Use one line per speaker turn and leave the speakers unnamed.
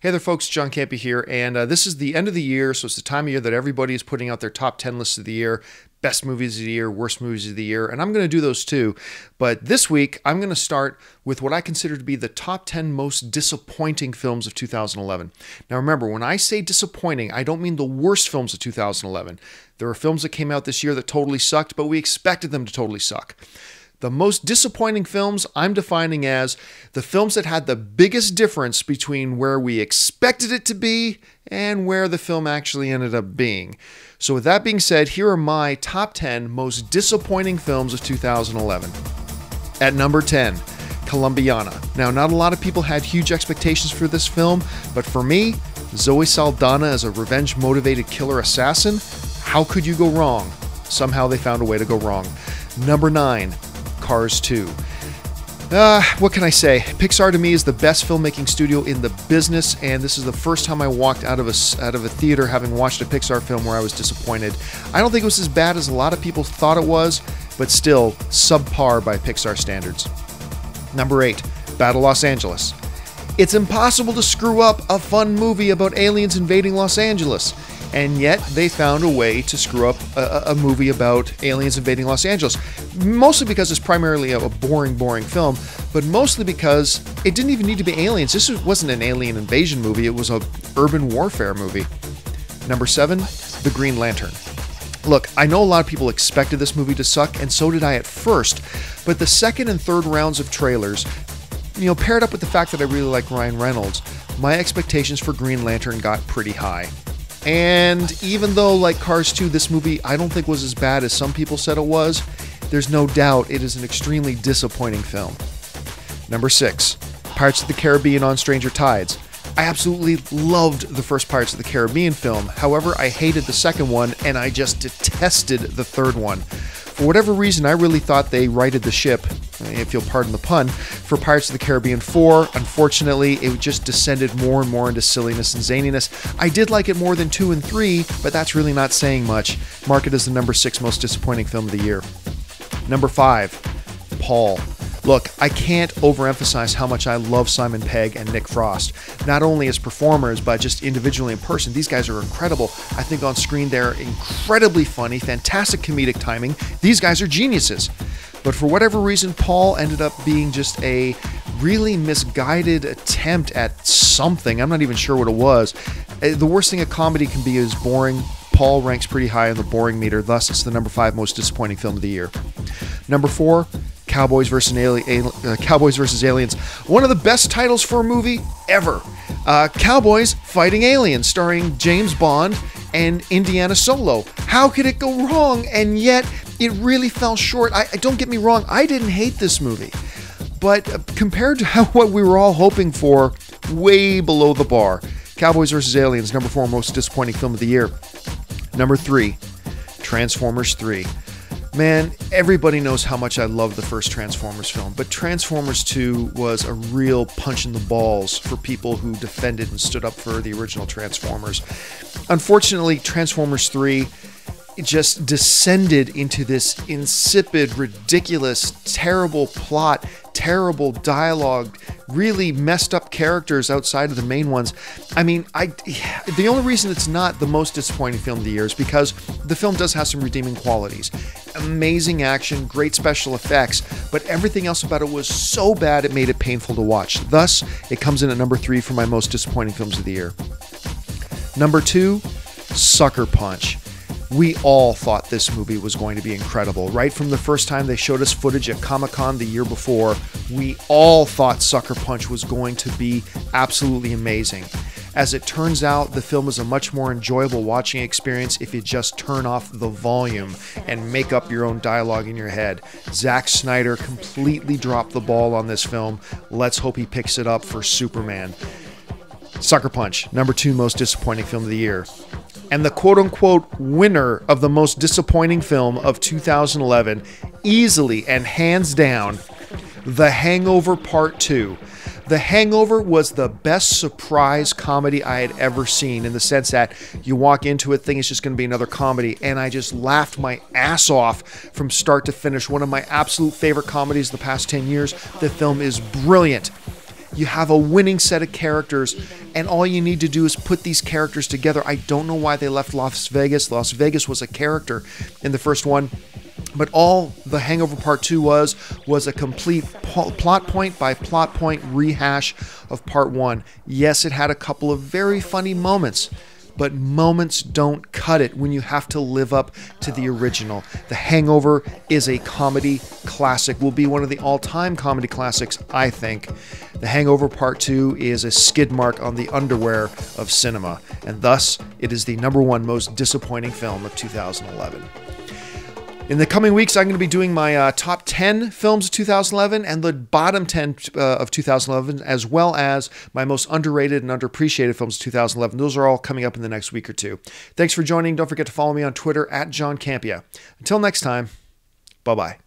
Hey there, folks. John Campea here, and this is the end of the year, so it's the time of year that everybody is putting out their top 10 lists of the year, best movies of the year, worst movies of the year, and I'm going to do those too. But this week, I'm going to start with what I consider to be the top 10 most disappointing films of 2011. Now remember, when I say disappointing, I don't mean the worst films of 2011. There are films that came out this year that totally sucked, but we expected them to totally suck. The most disappointing films I'm defining as the films that had the biggest difference between where we expected it to be and where the film actually ended up being. So with that being said, here are my top 10 most disappointing films of 2011. At number 10, Colombiana. Now, not a lot of people had huge expectations for this film, but for me, Zoe Saldana as a revenge-motivated killer assassin, how could you go wrong? Somehow they found a way to go wrong. Number 9, Cars 2. What can I say? Pixar to me is the best filmmaking studio in the business, and this is the first time I walked out of a theater having watched a Pixar film where I was disappointed. I don't think it was as bad as a lot of people thought it was, but still subpar by Pixar standards. Number 8, Battle Los Angeles. It's impossible to screw up a fun movie about aliens invading Los Angeles. And yet they found a way to screw up a movie about aliens invading Los Angeles. Mostly because it's primarily a boring film, but mostly because it didn't even need to be aliens. This wasn't an alien invasion movie, it was an urban warfare movie. Number 7, The Green Lantern. Look, I know a lot of people expected this movie to suck, and so did I at first, but the second and third rounds of trailers, paired up with the fact that I really like Ryan Reynolds, my expectations for Green Lantern got pretty high. And even though, like Cars 2, this movie I don't think was as bad as some people said it was, there's no doubt it is an extremely disappointing film. Number 6, Pirates of the Caribbean on Stranger Tides. I absolutely loved the first Pirates of the Caribbean film, however I hated the second one and I just detested the third one. For whatever reason, I really thought they righted the ship, if you'll pardon the pun, for Pirates of the Caribbean 4. Unfortunately, it just descended more and more into silliness and zaniness. I did like it more than 2 and 3, but that's really not saying much. Mark it as the number 6 most disappointing film of the year. Number 5, Paul. Look, I can't overemphasize how much I love Simon Pegg and Nick Frost. Not only as performers, but just individually in person. These guys are incredible. I think on screen they're incredibly funny, fantastic comedic timing. These guys are geniuses. But for whatever reason, Paul ended up being just a really misguided attempt at something. I'm not even sure what it was. The worst thing a comedy can be is boring. Paul ranks pretty high on the boring meter, thus it's the number 5 most disappointing film of the year. Number 4, Cowboys versus Aliens. One of the best titles for a movie ever. Cowboys Fighting Aliens, starring James Bond and Indiana Solo. How could it go wrong? And yet, it really fell short. Don't get me wrong, I didn't hate this movie. But compared to what we were all hoping for, way below the bar. Cowboys versus Aliens, number 4 most disappointing film of the year. Number 3, Transformers 3. Man, everybody knows how much I love the first Transformers film, but Transformers 2 was a real punch in the balls for people who defended and stood up for the original Transformers. Unfortunately, Transformers 3 just descended into this insipid, ridiculous, terrible plot, terrible dialogue, really messed up characters outside of the main ones. I mean, the only reason it's not the most disappointing film of the year is because the film does have some redeeming qualities. Amazing action, great special effects, but everything else about it was so bad it made it painful to watch. Thus, it comes in at number 3 for my most disappointing films of the year. Number 2, Sucker Punch. We all thought this movie was going to be incredible. Right from the first time they showed us footage at Comic-Con the year before, we all thought Sucker Punch was going to be absolutely amazing. As it turns out, the film is a much more enjoyable watching experience if you just turn off the volume and make up your own dialogue in your head. Zack Snyder completely dropped the ball on this film. Let's hope he picks it up for Superman. Sucker Punch, number 2 most disappointing film of the year. And the quote-unquote winner of the most disappointing film of 2011, easily and hands down, The Hangover Part 2. The Hangover was the best surprise comedy I had ever seen, in the sense that you walk into it thinking it's just going to be another comedy, and I just laughed my ass off from start to finish. One of my absolute favorite comedies of the past 10 years. The film is brilliant. You have a winning set of characters, and all you need to do is put these characters together. I don't know why they left Las Vegas. Las Vegas was a character in the first one. But all The Hangover Part 2 was a complete plot point by plot point rehash of Part 1. Yes, it had a couple of very funny moments, but moments don't cut it when you have to live up to the original. The Hangover is a comedy classic, will be one of the all-time comedy classics, I think. The Hangover Part 2 is a skid mark on the underwear of cinema, and thus it is the #1 most disappointing film of 2011. In the coming weeks, I'm going to be doing my top 10 films of 2011 and the bottom 10 of 2011, as well as my most underrated and underappreciated films of 2011. Those are all coming up in the next week or two. Thanks for joining. Don't forget to follow me on Twitter @John Campea. Until next time, bye-bye.